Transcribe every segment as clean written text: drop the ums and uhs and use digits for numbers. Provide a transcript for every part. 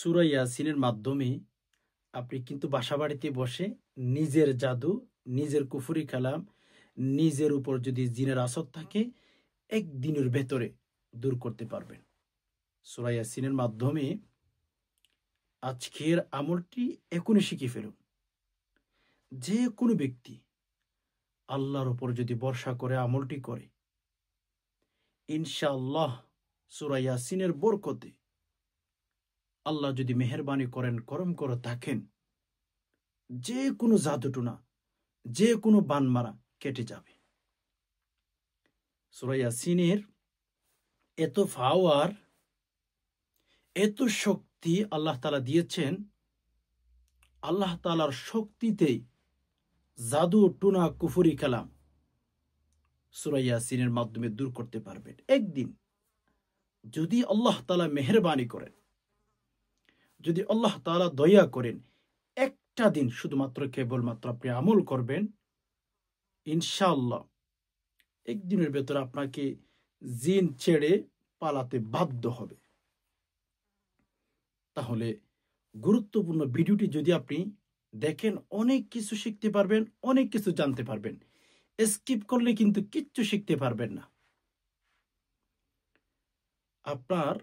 সূরা ইয়াসিনের মাধ্যমে আপনি কিন্তু বাসাবাড়িতে বসে নিজের জাদু, নিজের কুফরি কালাম, নিজের উপর যদি জিনের আসর থাকে একদিনের ভেতরে দূর করতে পারবেন। সূরা ইয়াসিনের মাধ্যমে আজকের আমলটি এখনই শিখে ফেলুন। যে কোনো ব্যক্তি আল্লাহর উপর যদি ভরসা করে আমলটি করে, ইনশাআল্লাহ সূরা ইয়াসিনের বরকতে আল্লাহ যদি মেহেরবানি করেন, করম করে থাকেন, যে কোনো জাদুটুনা, যে কোনো বান মারা কেটে যাবে। সূরা ইয়াসিনের এত পাওয়ার, এত শক্তি আল্লাহ তাআলা দিয়েছেন। আল্লাহ তাআলার শক্তিতেই জাদু টুনা কুফরি কালাম সূরা ইয়াসিনের মাধ্যমে দূর করতে পারবেন একদিন, যদি আল্লাহ তাআলা মেহেরবানি করেন, যদি আল্লাহ তাআলা দয়া করেন। একটা দিন শুধুমাত্র কেবলমাত্র আপনি আমল করবেন, ইনশাআল্লাহ একদিনের ভেতর আপনাকে জিন ছেড়ে পালাতে বাধ্য হবে। তাহলে গুরুত্বপূর্ণ ভিডিওটি যদি আপনি দেখেন, অনেক কিছু শিখতে পারবেন, অনেক কিছু জানতে পারবেন। স্কিপ করলে কিন্তু কিচ্ছু শিখতে পারবেন না। আপনার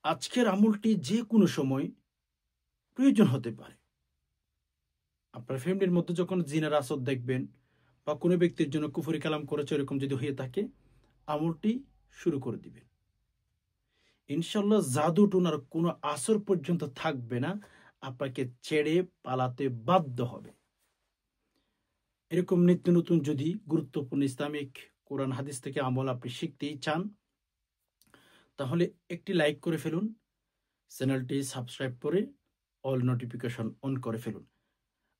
আজকের আমলটি যে কোনো সময় প্রয়োজন হতে পারে। আপনার ফ্যামিলির মধ্যে যখন জিনের আসর দেখবেন বা কোনো ব্যক্তির জন্য কুফরি কালাম করেছে, এরকম যদি হয়ে থাকে, আমলটি শুরু করে দিবেন। ইনশাআল্লাহ জাদু টুনার কোনো আসর পর্যন্ত থাকবে না, আপনাকে ছেড়ে পালাতে বাধ্য হবে। এরকম নিত্য নতুন যদি গুরুত্বপূর্ণ ইসলামিক কোরআন হাদিস থেকে আমল আপনি শিখতেই চান, তাহলে একটি লাইক করে ফেলুন, চ্যানেলটি সাবস্ক্রাইব করে অল নোটিফিকেশন অন করে ফেলুন।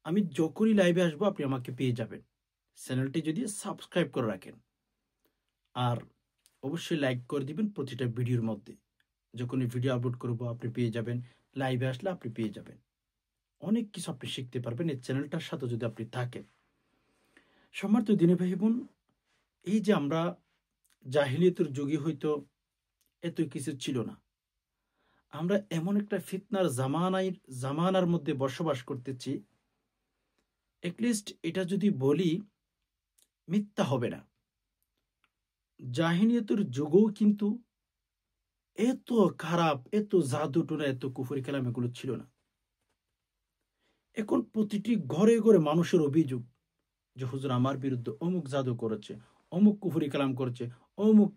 আমি যখনই লাইভে আসবো আপনি আমাকে পেয়ে যাবেন, চ্যানেলটি যদি সাবস্ক্রাইব করে রাখেন। আর অবশ্যই লাইক করে দিবেন প্রতিটা ভিডিওর মধ্যে। যখনই ভিডিও আপলোড করবো আপনি পেয়ে যাবেন, লাইভে আসলে আপনি পেয়ে যাবেন। অনেক কিছু আপনি শিখতে পারবেন এই চ্যানেলটার সাথে যদি আপনি থাকেন। সম্মানিত দিনী ভাই বোন, এই যে আমরা জাহিলিয়াতের যুগে হয়তো এত কিছু ছিল না, আমরা এমন একটা ফিতনার জামানার মধ্যে বসবাস করতেছি। এটলিস্ট এটা যদি বলি মিথ্যা হবে না, জাহিলিয়াতের যুগেও কিন্তু এত খারাপ, এত জাদু টোনা, এত কুফরি কালাম এগুলো ছিল না। এখন প্রতিটি ঘরে ঘরে মানুষের অভিযোগ যে হুজুর আমার বিরুদ্ধে অমুক জাদু করেছে, অমুক কুফরি কালাম করেছে, অমুক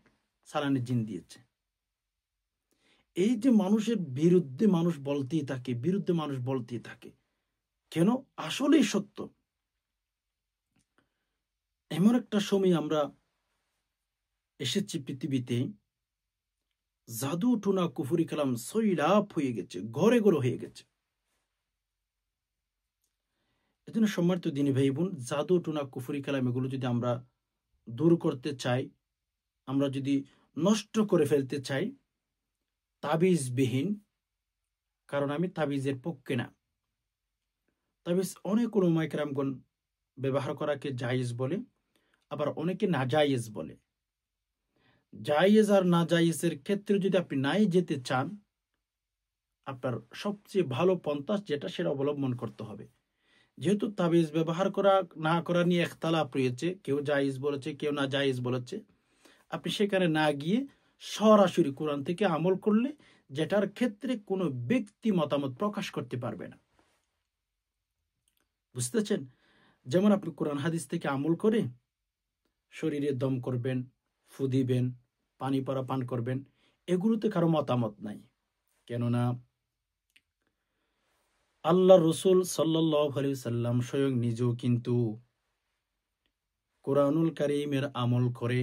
সালানি জিন দিয়েছে। এই যে মানুষের বিরুদ্ধে মানুষ বলতেই থাকে, বিরুদ্ধে মানুষ বলতেই থাকে, কেন? আসলেই সত্য। এমন একটা সময় আমরা এসেছি পৃথিবীতে, জাদু টুনা কুফরি কালাম সৈলাভ হয়ে গেছে, ঘরে ঘরে হয়ে গেছে। এজন্য সম্মানিত দিনী ভাই বোন, জাদু টুনা কুফরি কালাম এগুলো যদি আমরা দূর করতে চাই, আমরা যদি নষ্ট করে ফেলতে চাই, তাবিজবিহীন, কারণ আমি তাবিজের পক্ষে না। তাবিজ অনেক উলামায়ে কেরামগণ ব্যবহার করাকে জায়েজ বলে, আবার অনেকে নাজায়েজ বলে। জায়েজ আর নাজায়েজের ক্ষেত্রে যদি আপনি নাই যেতে চান, আপনার সবচেয়ে ভালো পন্থা যেটা সেটা অবলম্বন করতে হবে। যেহেতু তাবিজ ব্যবহার করা না করা নিয়ে ইখতিলাফ রয়েছে, কেউ জায়েজ বলেছে, কেউ নাজায়েজ বলেছে, আপনি সেখানে না গিয়ে সরাসরি কোরআন থেকে আমল করলে, যেটার ক্ষেত্রে কোনো ব্যক্তি মতামত প্রকাশ করতে পারবে না। বুঝতেছেন? যেমন আপনি কোরআন হাদিস থেকে আমল করে শরীরে দম করবেন, ফু দিবেন, পানি পরা পান করবেন, এগুলোতে কারো মতামত নাই। কেননা আল্লাহ রসুল সাল্লাল্লাহু আলাইহি ওয়াসাল্লাম স্বয়ং নিজেও কিন্তু কোরআনুল কারীমের আমল করে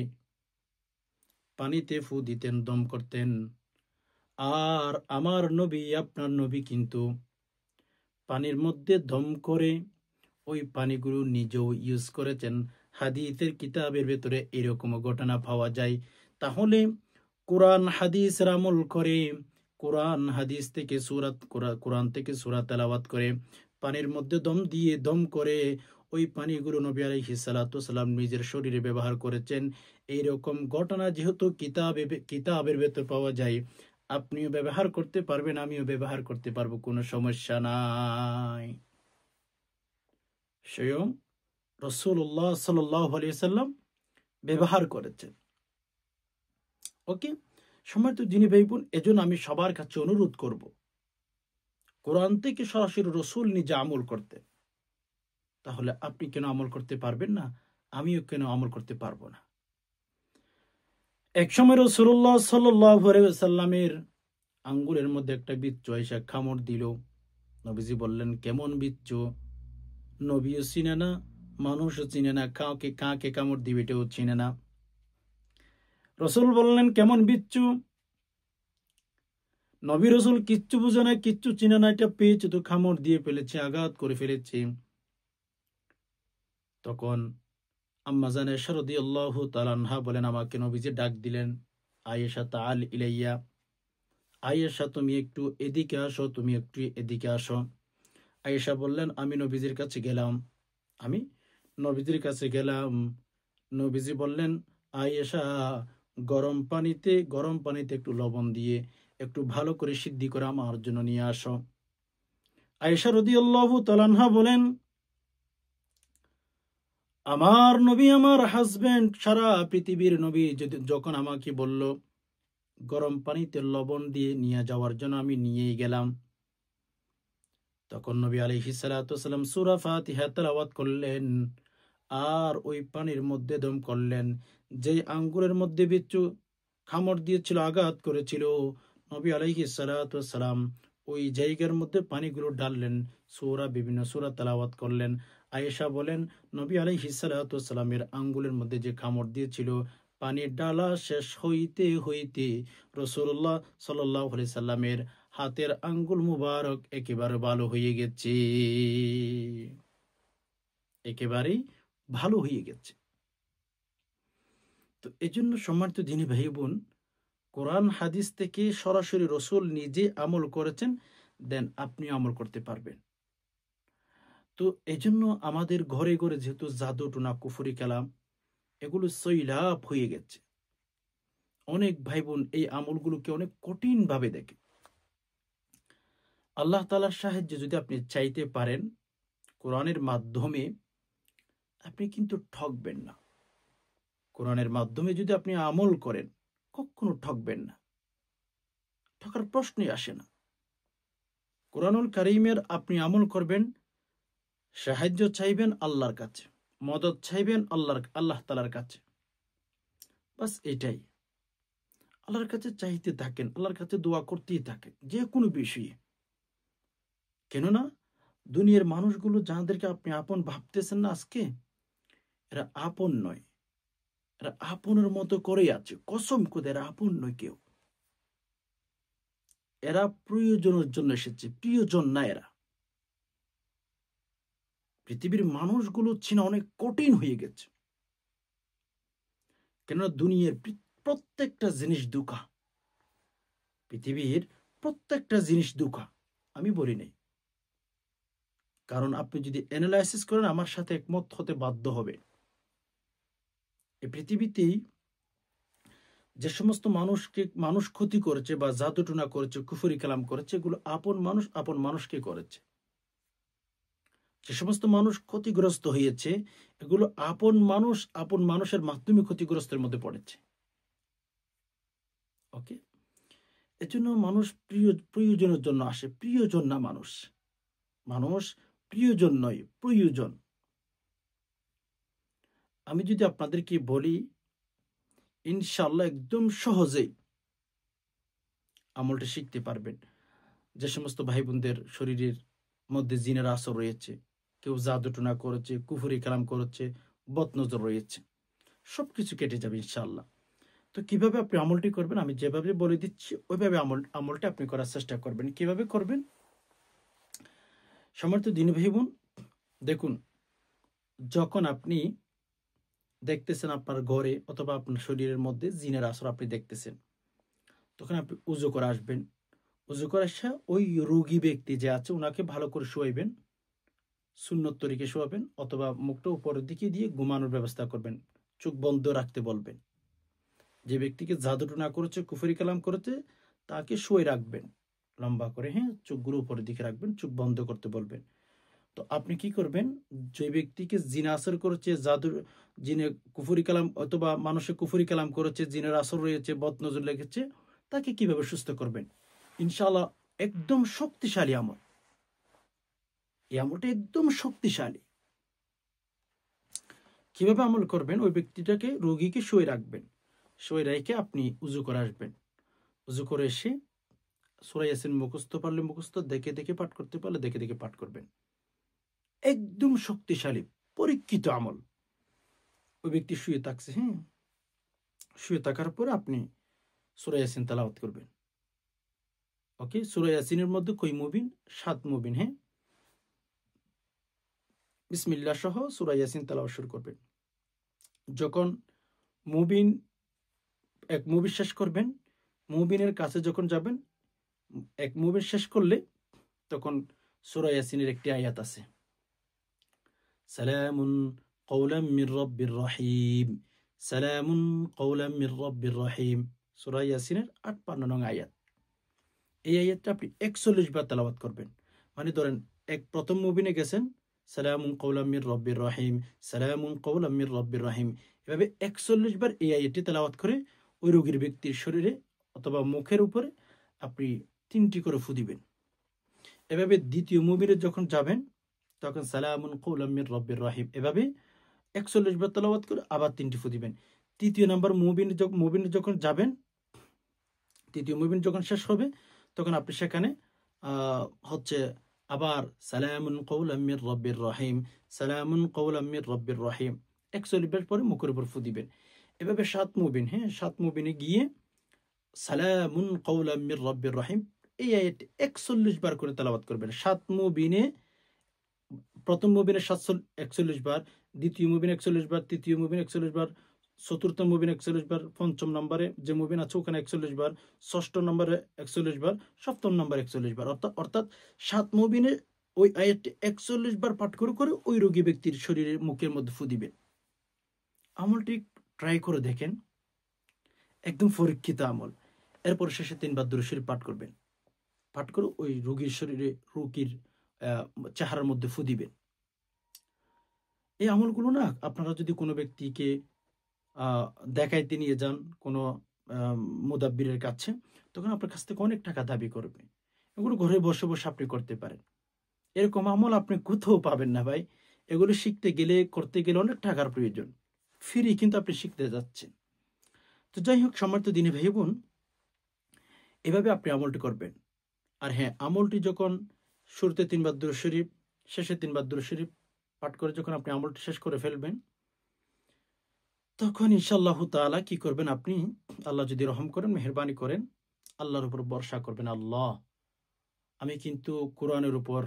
পানিতে ফু দিতেন, দম করতেন। আর আমার নবী, আপনার নবী কিন্তু পানির মধ্যে দম করে ওই পানিগুলো নিজেও ইউজ করেছেন। হাদিসের কিতাবের ভেতরে এরকম ঘটনা পাওয়া যায়। তাহলে কোরআন হাদিসের আমল করে, কোরআন হাদিস থেকে কোরআন থেকে সূরা তেলাওয়াত করে, পানির মধ্যে দম দিয়ে দম করে ওই পানিগুলো নবী আলাইহিস সালাতু ওয়াসালাম নিজের শরীরে ব্যবহার করেছেন। এইরকম ঘটনা যেহেতু কিতাবের ভেতর পাওয়া যায়, আপনিও ব্যবহার করতে পারবেন, আমিও ব্যবহার করতে পারবো, কোনো সমস্যা নাই। স্বয়ং রাসূলুল্লাহ সাল্লাল্লাহু আলাইহি ওয়াসাল্লাম ব্যবহার করেছেন। ওকে, সম্মানিত দিনী ভাই বোন, এজন্য আমি সবার কাছে অনুরোধ করব, কোরআন থেকে সরাসরি রসুল নিজে আমল করতে। তাহলে আপনি কেন আমল করতে পারবেন না? আমিও কেন আমল করতে পারবো না? এক সময় রাসূলুল্লাহ সাল্লাল্লাহু আলাইহি ওয়াসাল্লামের আঙ্গুলের মধ্যে একটা বিচ্ছু এসে কামড় দিল। নবীজি বললেন, কেমন বিচ্ছু? নবীও চিনে না, মানুষও চিনে না, কাকে কামড় দিবে এটাও চিনে না। রসুল বললেন, কেমন বিচ্ছু? নবী রসুল কিচ্ছু বুঝে না, কিচ্ছু চিনে না, এটা পেয়েছে তো কামড় দিয়ে ফেলেছে, আঘাত করে ফেলেছে। তখন আম্মা জান আয়েশা রাদিয়াল্লাহু তাআলা আনহা বলেন, আমাকে নবীজি ডাক দিলেন, আয়েশা তাআল ইলাইয়া, আয়েশা তুমি একটু এদিকে আসো, তুমি একটু এদিকে আসো। আয়েশা বললেন, আমি নবীজির কাছে গেলাম। আমি নবীজির কাছে গেলাম। নবীজি বললেন, আয়েশা, গরম পানিতে একটু লবণ দিয়ে একটু ভালো করে সিদ্ধি করে আমার জন্য নিয়ে আসো। আয়েশা রাদিয়াল্লাহু তাআলা আনহা বলেন, আমার নবী, আমার হাজবেন্ড, সারা পৃথিবীর নবী যখন আমাকে বলল গরম পানিতে লবণ দিয়ে নিয়ে যাওয়ার জন্য, আমি নিয়েই গেলাম। তখন নবী আলাইহিস সালাতু ওয়াস সালাম সূরা ফাতিহা তেলাওয়াত করলেন আর ওই পানির মধ্যে দম করলেন। যে আঙ্গুরের মধ্যে বিচ্ছু কামড় দিয়েছিল, আঘাত করেছিল, নবী আলাইহিস সালাতু ওয়াস সালাম ওই জায়গার মধ্যে পানিগুলো ঢাললেন, বিভিন্ন সূরা তেলাওয়াত করলেন। আয়েশা বলেন, নবী আলাইহিস সালাতু ওয়াস সালামের আঙ্গুলের মধ্যে যে কামড় দিয়েছিল, পানির ডালা শেষ হইতে হইতে রাসূলুল্লাহ সাল্লাল্লাহু আলাইহি সাল্লামের হাতের আঙ্গুল মুবারক একেবারে ভালো হয়ে গেছে, একেবারেই ভালো হয়ে গেছে। তো এজন্য সম্মানিত দিনী ভাই বোন, কোরআন হাদিস থেকে সরাসরি রসুল নিজে আমল করেছেন, দেন আপনি আমল করতে পারবেন। তো এজন্য আমাদের ঘরে ঘরে যেহেতু জাদু টোনা কুফরি কালাম এগুলো সৈলাভ হয়ে গেছে, অনেক ভাই বোন এই আমলগুলোকে অনেক কঠিন ভাবে দেখে। আল্লাহ তাআলার সাহায্যে যদি আপনি চাইতে পারেন, কোরআনের মাধ্যমে আপনি কিন্তু ঠকবেন না। কোরআনের মাধ্যমে যদি আপনি আমল করেন, কখনো ঠকবেন না, ঠকার প্রশ্নই আসে না। কোরআনুল কারীমের আপনি আমল করবেন, সাহায্য চাইবেন আল্লাহর কাছে, মদদ চাইবেন আল্লাহ তাআলার কাছে, বাস এটাই। আল্লাহর কাছে চাইতে থাকেন, আল্লাহর কাছে দোয়া করতেই থাকেন যে কোনো বিষয়ে। কেননা দুনিয়ার মানুষগুলো যাদেরকে আপনি আপন ভাবতেছেন না আজকে, এরা আপন নয়, এরা আপনের মতো করেই আছে, কসম করে এরা আপন নয় কেউ। এরা প্রয়োজনের জন্য এসেছে, প্রিয়জন না এরা। পৃথিবীর মানুষগুলো চেনা অনেক কঠিন হয়ে গেছে, কেননা দুনিয়ার প্রত্যেকটা জিনিস দুঃখা, পৃথিবীর প্রত্যেকটা জিনিস দুঃখা, আমি বলি নাই। কারণ আপনি যদি অ্যানালাইসিস করেন, আমার সাথে একমত হতে বাধ্য হবে। এই পৃথিবীতেই যে সমস্ত মানুষ ক্ষতি করেছে বা জাদুটনা করেছে, কুফরি কালাম করেছে, এগুলো আপন মানুষকে করেছে। যে সমস্ত মানুষ ক্ষতিগ্রস্ত হয়েছে, এগুলো আপন মানুষের মাধ্যমে ক্ষতিগ্রস্তের মধ্যে পড়েছে। ওকে, এজন্য মানুষ প্রয়োজনের জন্য আসে, প্রিয়জন না মানুষ। মানুষ প্রিয়জন নয়, প্রয়োজন। আমি যদি আপনাদেরকে বলি, ইনশাআল্লাহ একদম সহজেই আমলটা শিখতে পারবেন। যে সমস্ত ভাই বোনদের শরীরের মধ্যে জিনের আসর রয়েছে, কেউ জাদুটনা করেছে, কুফরি কালাম করেছে, বদনজর রয়েছে, সবকিছু কেটে যাবে ইনশাআল্লাহ। তো কিভাবে আপনি আমলটি করবেন, আমি যেভাবে বলে দিচ্ছি ওইভাবে আমলটা আপনি করার চেষ্টা করবেন। কিভাবে করবেন? সম্মানিত দিনী ভাই বোন, দেখুন, যখন আপনি দেখতেছেন আপনার ঘরে অথবা আপনার শরীরের মধ্যে জিনের আসর আপনি দেখতেছেন, তখন আপনি উজু করে আসবেন। উজু করে আসা ওই রোগী ব্যক্তি যে আছে ওনাকে ভালো করে শোয়াইবেন, সুন্নত তরিকে শোয়াবেন, অথবা মুখটা উপরের দিকে দিয়ে ঘুমানোর ব্যবস্থা করবেন, চোখ বন্ধ রাখতে বলবেন। যে ব্যক্তিকে জাদুটনা করেছে, কুফরি কালাম করেছে, তাকে শুয়ে রাখবেন লম্বা করে, হ্যাঁ, চোখগুলো উপরের দিকে রাখবেন, চোখ বন্ধ করতে বলবেন। তো আপনি কি করবেন, যে ব্যক্তিকে জিনা আসর করেছে, জাদুর জিনে কুফরি কালাম অথবা মানুষে কুফরি কালাম করেছে, জিনের আসর রয়েছে, বদনজর লেগেছে, তাকে কিভাবে সুস্থ করবেন। ইনশাআল্লাহ একদম শক্তিশালী আমল, এই আমলটা একদম শক্তিশালী। কিভাবে আমল করবেন, ওই ব্যক্তিটাকে, রোগীকে শুয়ে রাখবেন, শুয়ে রেখে আপনি উজু করে আসবেন। উজু করে এসে সূরা ইয়াসিন মুখস্থ পারলে মুখস্থ, দেখে দেখে পাঠ করতে পারলে দেখে দেখে পাঠ করবেন। একদম শক্তিশালী পরীক্ষিত আমল। ওই ব্যক্তি শুয়ে থাকছে, হ্যাঁ, শুয়ে থাকার পরে আপনি সূরা ইয়াসিন তেলাওয়াত করবেন। ওকে, সূরা ইয়াসিনের মধ্যে কয় মুবিন? 7 মুবিন, হ্যাঁ। বিসমিল্লাহ সহ সূরা ইয়াসিন তেলাওয়াত শুরু করবেন। যখন মুবিন এক মুবিন শেষ করবেন, মুবিনের কাছে যখন যাবেন, এক মুবিন শেষ করলে তখন সূরা ইয়াসিনের একটি আয়াত আছে, সালামুন কওলাম মির রাব্বির রহিম, সালামুন কওলাম মির রাব্বির রহিম, সূরা ইয়াসিনের 58 নং আয়াত। এই আয়াতটা আপনি 41 বার তেলাওয়াত করবেন। মানে ধরেন প্রথম মুবিনে গেছেন, সালামুন কওলাম মির রাব্বির রহিম, সালামুন কওলাম মির রাব্বির রহিম, এভাবে 41 বার এই আয়াতটি তেলাওয়াত করে ওই রোগীর ব্যক্তির শরীরে অথবা মুখের উপরে আপনি 3টি করে ফু দিবেন। এভাবে দ্বিতীয় মুবিনে যখন যাবেন তখন সালামুন কওলাম মির রাব্বির রহিম, এভাবে 41 বার তেলাওয়াত করে আবার 3টি ফু দিবেন। তৃতীয় নাম্বার মুবিনে যখন যাবেন, তৃতীয় মুবিন যখন শেষ হবে তখন আপনি সেখানে হচ্ছে আবার সালামুন কওলাম মির রাব্বির রহিম, সালামুন কওলাম মির রাব্বির রহিম 41 বার পরে মুখের উপর ফু দিবেন। এভাবে 7 মুবিন, হ্যাঁ, 7 মুবিনে গিয়ে সালামুন কওলাম মির রাব্বির রহিম এই আয়াত 41 বার করে তেলাওয়াত করবেন। 7 মুবিনে, প্রথম মুবিনে 41 বার, দ্বিতীয় মুবিন 41 বার, তৃতীয় মুবিন 41 বার, চতুর্থ মুবিন 41 বার, পঞ্চম নম্বরে যে মুবিন আছে ওখানে 41 বার, ষষ্ঠ নম্বরে 41 বার, সপ্তম নম্বরে 41 বার, অর্থাৎ 7 মুবিনে ওই আয়াতটি 41 বার পাঠ করে করে ওই রোগী ব্যক্তির শরীরের মুখের মধ্যে ফু দিবেন। আমলটি ট্রাই করে দেখেন, একদম পরীক্ষিত আমল। এরপর শেষে 3 বার দুরূদ শরীফ পাঠ করবেন, পাঠ করে ওই রোগীর শরীরে, রোগীর চেহারার মধ্যে ফু দিবেন। এই আমলগুলো না আপনারা যদি কোনো ব্যক্তিকে দেখাইতে নিয়ে যান কোনো মুদাব্বিরের কাছে, তখন আপনার কাছ থেকে অনেক টাকা দাবি করবে। এগুলো ঘরে বসে বসে আপনি করতে পারেন। এরকম আমল আপনি কোথাও পাবেন না ভাই। এগুলো শিখতে গেলে, করতে গেলে অনেক টাকার প্রয়োজন। ফ্রি কিন্তু আপনি শিখতে যাচ্ছেন। তো যাই হোক, সম্মানিত দিনী ভাই বোন, এভাবে আপনি আমলটি করবেন। আর হ্যাঁ, আমলটি যখন শুরুতে 3 বার দুরূদ শরীফ, শেষে 3 বার দুরূদ শরীফ পাঠ করে যখন আপনি আমলটি শেষ করে ফেলবেন, তখন ইনশাআল্লাহ তাআলা কি করবেন, আপনি আল্লাহ যদি রহম করেন, মেহেরবানি করেন, আল্লাহর উপর ভরসা করবেন। আল্লাহ, আমি কিন্তু কোরআনের উপর,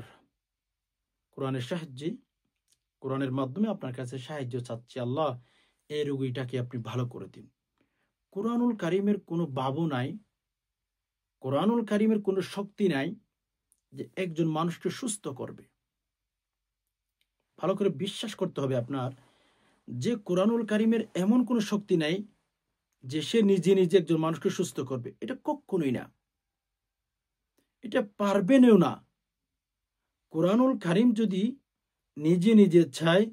কোরআনের সাহায্যে, কোরআনের মাধ্যমে আপনার কাছে সাহায্য চাচ্ছি। আল্লাহ, এই রোগীটাকে আপনি ভালো করে দিন। কোরআনুল কারীমের কোনো বাবু নাই, কোরআনুল কারীমের কোনো শক্তি নাই যে একজন মানুষকে সুস্থ করবে। ভালো করে বিশ্বাস করতে হবে আপনার, যে কোরআনুল কারীমের এমন কোনো শক্তি নাই যে সে নিজে নিজে একজন মানুষকে সুস্থ করবে। এটা কখনোই না, এটা পারবেনও না। কোরআনুল কারীম যদি নিজে নিজে চায়,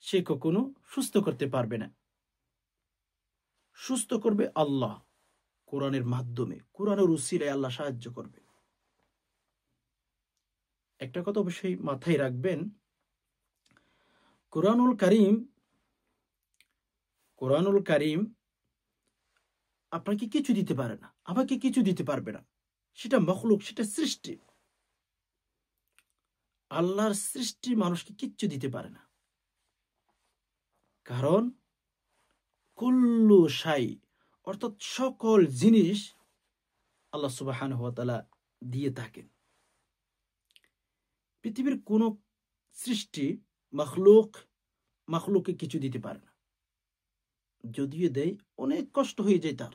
সে কখনো সুস্থ করতে পারবে না। সুস্থ করবে আল্লাহ কোরআনের মাধ্যমে, কোরআনের উসিলায় আল্লাহ সাহায্য করবে। একটা কথা অবশ্যই মাথায় রাখবেন, কোরআনুল কারীম আপনাকে কিছু দিতে পারে না, আমাকে কিছু দিতে পারবে না। সেটা মখলুক, সেটা সৃষ্টি। আল্লাহর সৃষ্টি মানুষকে কিচ্ছু দিতে পারে না। কারণ কুল্লু শাই, অর্থাৎ সকল জিনিস আল্লাহ সুবহানাহু ওয়া তাআলা দিয়ে থাকেন। পৃথিবীর কোন সৃষ্টি মখলুকে কিছু দিতে পারে না। যদিও দেয়, অনেক কষ্ট হয়ে যায় তার।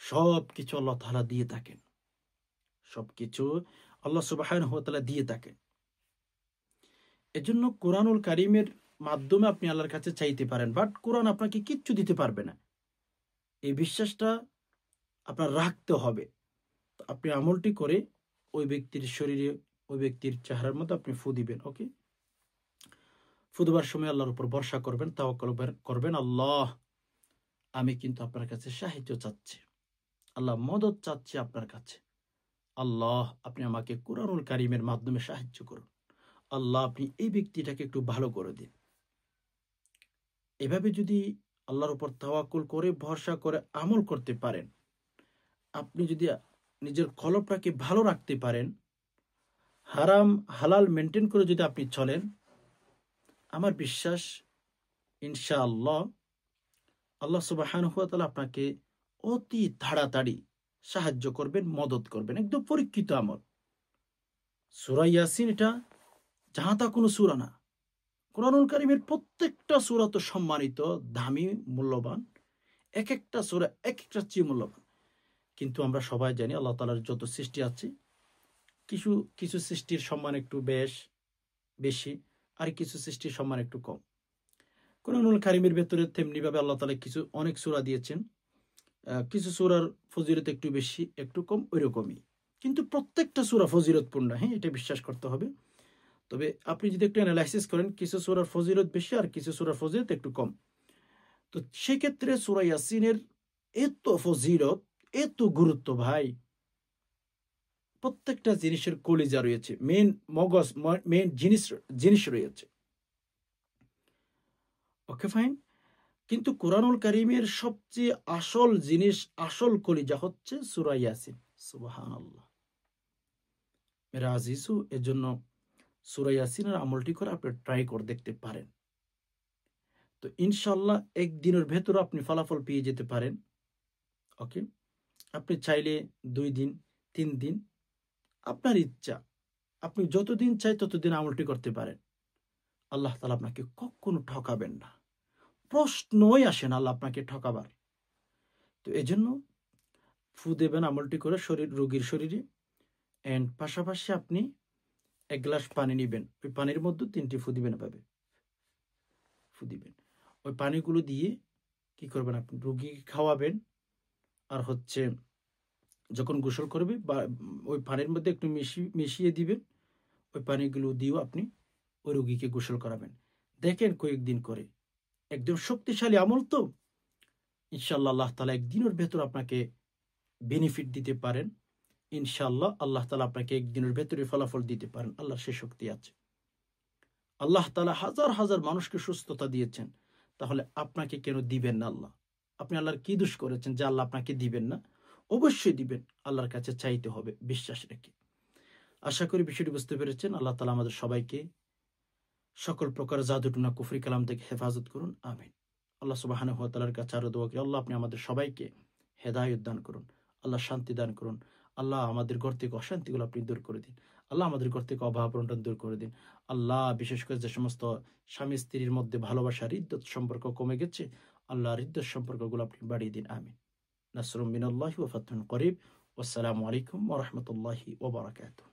সব কিছু আল্লাহ তাআলা দিয়ে থাকেন, সবকিছু আল্লাহ সুবহানাহু ওয়া তাআলা দিয়ে থাকেন। এজন্য কোরআনুল কারীমের মাধ্যমে আপনি আল্লাহর কাছে চাইতে পারেন, বাট কোরআন আপনাকে কিচ্ছু দিতে পারবে না। এই বিশ্বাসটা আপনার রাখতে হবে। আপনি আমলটি করে ওই ব্যক্তির শরীরে, ওই ব্যক্তির চেহারার মধ্যে আপনি ফু দিবেন। ওকে, ফু দেবার সময় আল্লাহর উপর ভরসা করবেন, তাওয়াক্কুল করবেন, আল্লাহ আমি কিন্তু আপনার কাছে সাহায্য চাচ্ছি, আল্লাহ মদত চাচ্ছি আপনার কাছে, আল্লাহ আপনি আমাকে কুরআনুল কারীমের মাধ্যমে সাহায্য করুন, আল্লাহ আপনি এই ব্যক্তিটাকে একটু ভালো করে দিন। এভাবে যদি আল্লাহর উপর তাওয়াক্কুল করে ভরসা করে আমল করতে পারেন, আপনি যদি নিজের কলবটাকে ভালো রাখতে পারেন, হারাম হালাল মেনটেন করে যদি আপনি চলেন, আমার বিশ্বাস ইনশাআল্লাহ আল্লাহ সুবহানাহু ওয়া তাআলা আপনাকে অতি তাড়াতাড়ি সাহায্য করবেন, মদত করবেন। একদম পরীক্ষিত আমল। সূরা ইয়াসিন এটা যাহা তা কোনো সূরা না। কুরআনুল কারীমের প্রত্যেকটা সূরা তো সম্মানিত, দামি, মূল্যবান। এক একটা সূরা এক একটা চেয়ে মূল্যবান। কিন্তু আমরা সবাই জানি আল্লাহ তাআলার যত সৃষ্টি আছে, কিছু কিছু সৃষ্টির সম্মান একটু বেশি, আর কিছু সৃষ্টির সম্মান একটু কম। কুরআনুল কারীমের ভেতরে তেমনিভাবে আল্লাহ তাআলা অনেক সূরা দিয়েছেন। কিছু সূরার ফজিলত একটু বেশি, একটু কম, ওইরকমই। কিন্তু প্রত্যেকটা সূরা ফজিলতপূর্ণ, হ্যাঁ, এটা বিশ্বাস করতে হবে। তবে আপনি যদি একটু অ্যানালাইসিস করেন, কিছু সূরার ফজিলত বেশি আর কিছু সূরার ফজিলত একটু কম। তো সেক্ষেত্রে সূরা ইয়াসিনের এত ফজিলত, এত গুরুত্ব ভাই, প্রত্যেকটা জিনিসের কলিজা রয়েছে, মেন মগজ, মেন জিনিস রয়েছে। Okay fine. কিন্তু কুরআনুল কারীমের সবচেয়ে আসল জিনিস, আসল কলিজা হচ্ছে সূরা ইয়াসিন। সুবহানাল্লাহ। মেরা আজিজু, এজন্য সূরা ইয়াসিনের আমলটি করে আপনি ট্রাই করে দেখতে পারেন। তো ইনশাআল্লাহ একদিনের ভেতর আপনি ফলাফল পেয়ে যেতে পারেন। ওকে, আপনি চাইলে 2 দিন, 3 দিন, আপনার ইচ্ছা। আপনি যতদিন চাই ততদিন আমলটি করতে পারেন। আল্লাহ তাআলা আপনাকে কখনো ঠকাবেন না। প্রশ্নই আসে না আল্লাহ আপনাকে ঠকাবার। তো এজন্য ফু দেবেন আমলটি করে রোগীর শরীরে, এন্ড পাশাপাশি আপনি 1 গ্লাস পানি নিবেন। ওই পানির মধ্যে 3টি ফু দিবেন এভাবে। ফু দিবেন। ওই পানিগুলো দিয়ে কি করবেন, আপনি রোগীকে খাওয়াবেন। আর হচ্ছে যখন গোসল করবে বা ওই পানির মধ্যে একটু মিশিয়ে দিবেন। ওই পানিগুলো দিয়েও আপনি ওই রোগীকে গোসল করাবেন। দেখেন কয়েকদিন করে, একদম শক্তিশালী আমল তো। ইনশাআল্লাহ আল্লাহ তাআলা একদিনের ভেতর আপনাকে বেনিফিট দিতে পারেন। ইনশাআল্লাহ আল্লাহ তাআলা আপনাকে একদিনের ভেতরে ফলাফল দিতে পারেন। আল্লাহর সে শক্তি আছে। আল্লাহ তাআলা হাজার হাজার মানুষকে সুস্থতা দিয়েছেন, তাহলে আপনাকে কেন দিবেন না আল্লাহ? আপনি আল্লাহর কি দোষ করেছেন যে আল্লাহ আপনাকে দিবেন না? অবশ্যই দিবেন। আল্লাহর কাছে চাইতে হবে বিশ্বাস রেখে। আশা করি বিষয়টি বুঝতে পেরেছেন। আল্লাহ তাআলা আমাদের সবাইকে সকল প্রকার জাদুটুনা কুফরি কালাম থেকে হেফাজত করুন, আমিন। আল্লাহ সুবহানাহু ওয়া তাআলার কাছে আরো দোয়া করি, আল্লাহ আপনি আমাদের সবাইকে হেদায়েত দান করুন, আল্লাহ শান্তি দান করুন, আল্লাহ আমাদের ঘর থেকে অশান্তিগুলো আপনি দূর করে দিন, আল্লাহ আমাদের ঘর থেকে অভাব অনটন দূর করে দিন। আল্লাহ বিশেষ করে যে সমস্ত স্বামী স্ত্রীর মধ্যে ভালোবাসার ইদ্দত সম্পর্ক কমে গেছে, আল্লাহর ইদ্দত সম্পর্কগুলো আপনি বাড়িয়ে দিন, আমিন। নাসরুম মিনাল্লাহি ওয়া ফাতহুন করিব। ওয়াসসালামু আলাইকুম ওয়া রাহমাতুল্লাহি ওয়া বারাকাতুহু।